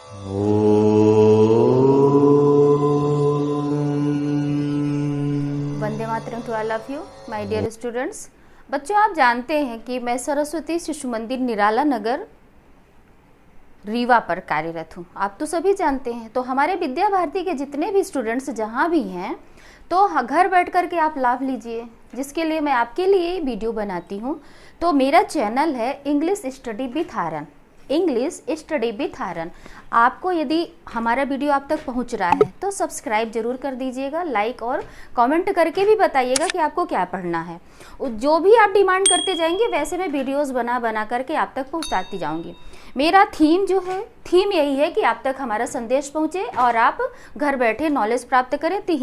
वंदे मातरम to all of you my dear students. बच्चों, आप जानते हैं कि मैं सरस्वती शिशु मंदिर निराला नगर रीवा पर कार्यरत हूँ। आप तो सभी जानते हैं। तो हमारे विद्या भारती के जितने भी स्टूडेंट्स जहाँ भी हैं, तो घर बैठ कर के आप लाभ लीजिए, जिसके लिए मैं आपके लिए वीडियो बनाती हूँ। तो मेरा चैनल है English study with Aryan, English study with Aryan. आपको यदि हमारा वीडियो आप तक पहुंच रहा है तो सब्सक्राइब जरूर कर दीजिएगा, लाइक और कमेंट करके भी बताइएगा कि आपको क्या पढ़ना है। जो भी आप डिमांड करते जाएंगे वैसे मैं वीडियोस बना करके आप तक पहुंचाती जाऊंगी। मेरा थीम जो है, थीम यही है कि आप तक हमारा संदेश पहुंचे और आप घर बैठे नॉलेज प्राप्त करें। तो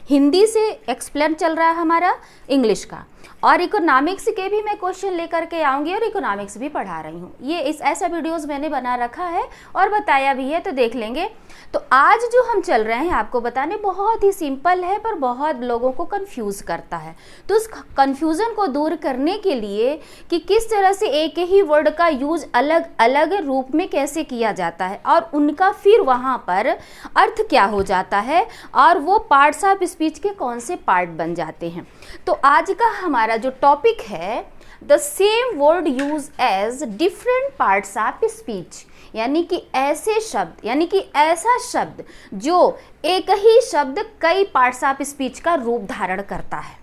हिंदी से एक्सप्लेन चल रहा है हमारा इंग्लिश का, और इकोनॉमिक्स के भी मैं क्वेश्चन लेकर के आऊँगी और इकोनॉमिक्स भी पढ़ा रही हूँ। ये ऐसा वीडियोस मैंने बना रखा है और बताया भी है, तो देख लेंगे। तो आज जो हम चल रहे हैं आपको बताने, बहुत ही सिंपल है पर बहुत लोगों को कंफ्यूज करता है। तो उस कंफ्यूजन को दूर करने के लिए कि किस तरह से एक ही वर्ड का यूज अलग अलग रूप में कैसे किया जाता है और उनका फिर वहाँ पर अर्थ क्या हो जाता है और वो पार्ट्स ऑफ स्पीच के कौन से पार्ट बन जाते हैं। तो आज का हमारा जो टॉपिक है, the same word use as different parts of speech, यानी कि ऐसे शब्द, यानी कि ऐसा शब्द जो एक ही शब्द कई पार्ट्स ऑफ स्पीच का रूप धारण करता है।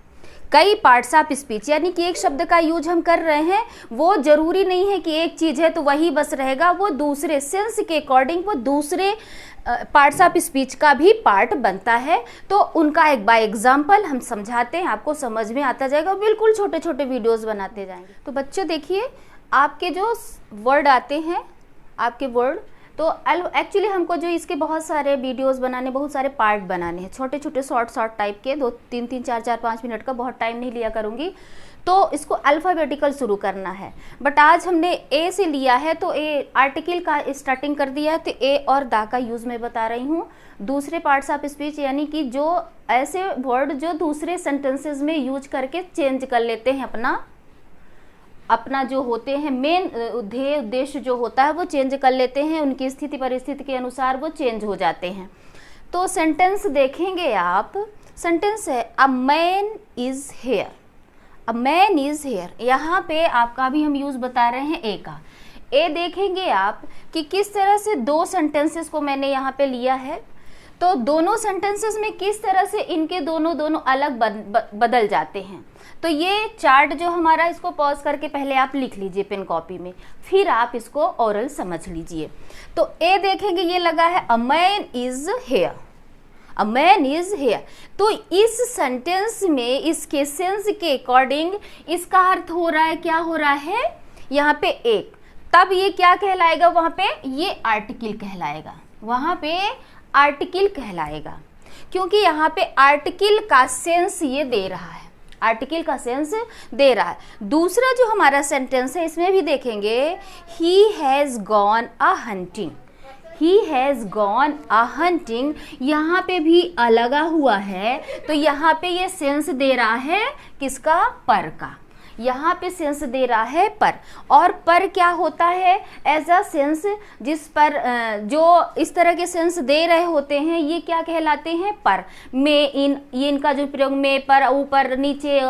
कई पार्ट्स ऑफ स्पीच यानी कि एक शब्द का यूज हम कर रहे हैं, वो जरूरी नहीं है कि एक चीज है तो वही बस रहेगा, वो दूसरे सेंस के अकॉर्डिंग वो दूसरे पार्ट्स ऑफ स्पीच का भी पार्ट बनता है। तो उनका एक बाय एग्जाम्पल हम समझाते हैं, आपको समझ में आता जाएगा। बिल्कुल छोटे छोटे वीडियोस बनाते जाएंगे। तो बच्चों देखिए, आपके जो वर्ड आते हैं, आपके वर्ड, तो एक्चुअली हमको जो इसके बहुत सारे वीडियोस बनाने, बहुत सारे पार्ट बनाने हैं, छोटे छोटे शॉर्ट टाइप के, 2 3 3 4 4 5 मिनट का, बहुत टाइम नहीं लिया करूँगी। तो इसको अल्फ़ाबेटिकल शुरू करना है, बट आज हमने ए से लिया है तो ए आर्टिकल का स्टार्टिंग कर दिया है। तो ए और दा का यूज़ मैं बता रही हूँ। दूसरे पार्ट्स ऑफ स्पीच यानी कि जो ऐसे वर्ड जो दूसरे सेंटेंसेस में यूज करके चेंज कर लेते हैं, अपना जो होते हैं मेन ध्येय उद्देश्य जो होता है वो चेंज कर लेते हैं, उनकी स्थिति परिस्थिति के अनुसार वो चेंज हो जाते हैं। तो सेंटेंस देखेंगे आप, सेंटेंस है a man is here, a man is here. यहाँ पे आपका भी हम यूज बता रहे हैं ए का। ए देखेंगे आप कि किस तरह से दो सेंटेंसेस को मैंने यहाँ पे लिया है, तो दोनों सेंटेंसेस में किस तरह से इनके दोनों अलग बदल जाते हैं। तो ये चार्ट जो हमारा, इसको पॉज करके पहले आप लिख लीजिए पेन कॉपी में, फिर आप इसको ओरल समझ लीजिए। तो ए देखेंगे ये लगा है a man is here, a man is here. तो इस सेंटेंस में इसके सेंस के अकॉर्डिंग इसका अर्थ हो रहा है, क्या हो रहा है यहाँ पे एक, तब ये क्या कहलाएगा, वहां पे ये आर्टिकल कहलाएगा, वहां पे आर्टिकल कहलाएगा, क्योंकि यहाँ पे आर्टिकल का सेंस ये दे रहा है, आर्टिकल का सेंस दे रहा है। दूसरा जो हमारा सेंटेंस है, इसमें भी देखेंगे he has gone a hunting, he has gone a hunting, यहाँ पे भी अ लगा हुआ है, तो यहाँ पे ये सेंस दे रहा है किसका, पर का। यहाँ पे सेंस दे रहा है पर, और पर क्या होता है, एज अ सेंस, जिस पर जो इस तरह के सेंस दे रहे होते हैं ये क्या कहलाते हैं, पर, में, इन, ये इनका जो प्रयोग में, पर, ऊपर, नीचे,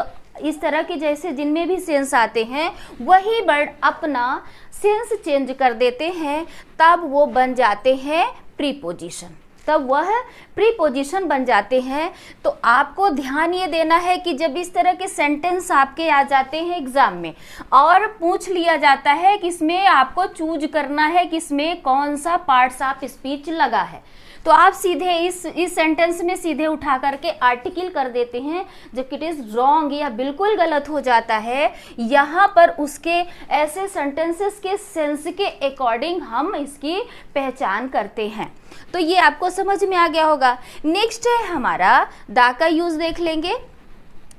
इस तरह के जैसे जिनमें भी सेंस आते हैं वही वर्ड अपना सेंस चेंज कर देते हैं, तब वो बन जाते हैं प्रीपोजिशन, तब वह प्रीपोजिशन बन जाते हैं। तो आपको ध्यान ये देना है कि जब इस तरह के सेंटेंस आपके आ जाते हैं एग्जाम में और पूछ लिया जाता है कि इसमें आपको चूज करना है कि इसमें कौन सा पार्ट्स ऑफ स्पीच लगा है, तो आप सीधे इस सेंटेंस में सीधे उठा करके आर्टिकल कर देते हैं, जबकि इट इज रॉन्ग, या बिल्कुल गलत हो जाता है। यहाँ पर उसके ऐसे सेंटेंसेस के सेंस के अकॉर्डिंग हम इसकी पहचान करते हैं। तो ये आपको समझ में आ गया होगा। नेक्स्ट है हमारा दा का यूज देख लेंगे।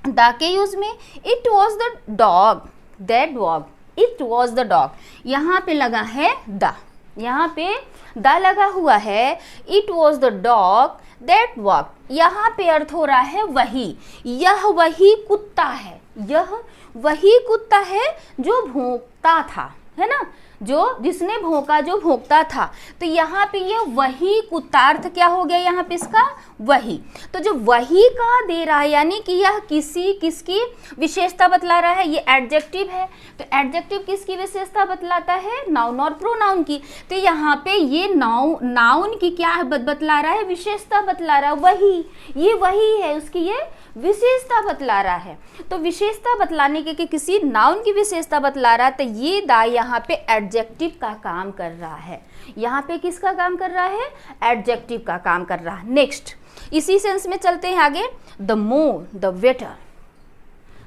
दा के यूज में it was the dog that walk, it was the dog, यहाँ पे लगा है द, यहाँ पे द लगा हुआ है, it was the dog that walk, यहाँ पे अर्थ हो रहा है वही, यह वही कुत्ता है, यह वही कुत्ता है जो भौंकता था, है ना। जो जिसने भौंका, जो भौंकता था। तो यहाँ पे ये वही कुत्तार्थ क्या हो गया यहाँ पे इसका, वही। तो जो वही का दे रहा है यानी कि यह किसकी विशेषता बतला रहा है, ये एडजेक्टिव है। तो एडजेक्टिव किसकी विशेषता बतलाता है, नाउन और प्रोनाउन की। तो यहाँ पे ये नाउन की क्या बतला रहा है, विशेषता बतला रहा है, वही, ये वही है, उसकी ये विशेषता बतला रहा है। तो विशेषता बतलाने के किसी नाउन की विशेषता बतला रहा है, तो ये दा यहाँ पे एडजेक्टिव का काम कर रहा है। यहाँ पे किसका काम कर रहा है, एडजेक्टिव का काम कर रहा है। नेक्स्ट इसी सेंस में चलते हैं आगे, the more the waiter,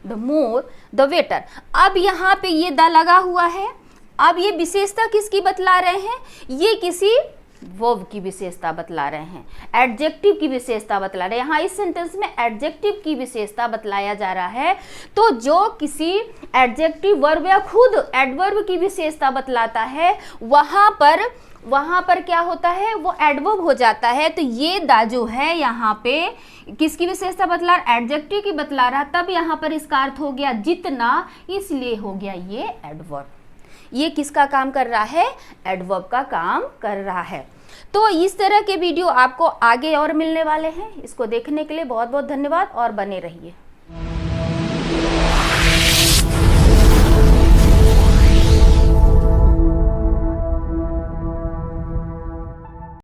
the more the waiter. अब यहाँ पे ये द लगा हुआ है। अब ये विशेषता किसकी बतला रहे हैं, ये किसी वर्ब की विशेषता बतला रहे हैं, एडजेक्टिव की विशेषता बतला रहे हैं। यहाँ इस सेंटेंस में एडजेक्टिव की विशेषता बतलाया जा रहा है। तो जो किसी एडजेक्टिव वर्ब या खुद एडवर्ब की विशेषता बतलाता है, वहां पर क्या होता है, वो एडवर्ब हो जाता है। तो ये दा जो है यहाँ पे किसकी विशेषता बतला, एडजेक्टिव की बतला रहा, तब यहाँ पर इसका अर्थ हो गया जितना, इसलिए हो गया ये एडवर्ब। ये किसका काम कर रहा है, एडवर्ब का काम कर रहा है। तो इस तरह के वीडियो आपको आगे और मिलने वाले हैं। इसको देखने के लिए बहुत बहुत धन्यवाद और बने रहिए।